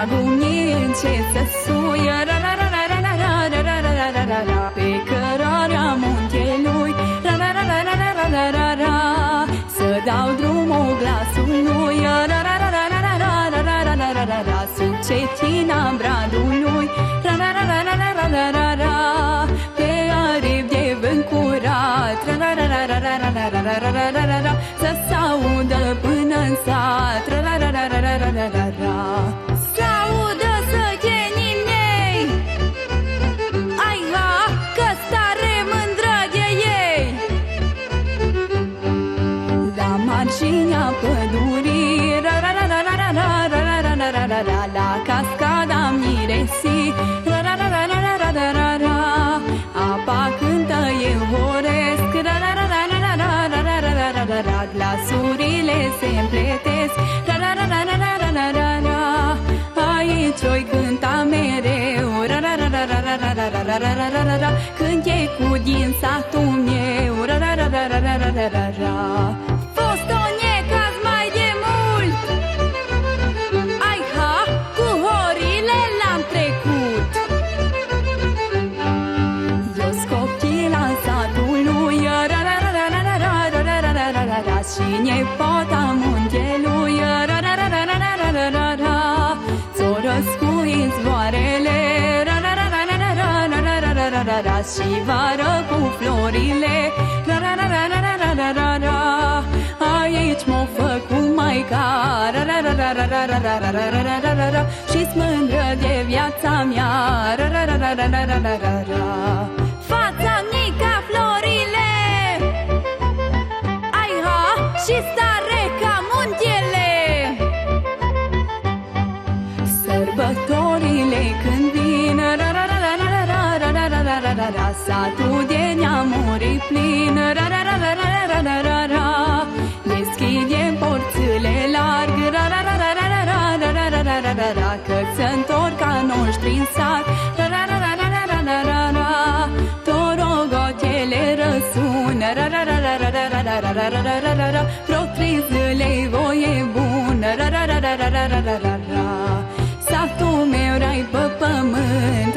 dragul mie încet să suie, pe cărarea muntelui, să dau drumul glasului, sub cetina bradului, pe aripi de vânt curat, să s-audă până-n sat, s-audă săgenii mei, ai ha, că-s tare mândră de ei. La marginea pădurii, la cascada Miresii, apa cântă euhoresc, glasurile se împletesc, aici oi cânta mereu, când e cu din satul meu. Fost o necaz mai de mult, ai ha, cu horile l-am trecut. Eu scopchila satului, și nepota muntelui, ți-o răscu izvoarele, și vară cu florile, aici m-o făcut maica, și-s mândră de viața mea. Fața mica florile, ai ha, și stare ca muntele. Sărbătorile când vin, satul de neamuri plin, deschide porțile larg, că se-ntorc a noștri în sat, torogotele răsună, proctrizele-i voie bună, satul meu rai pe pământ,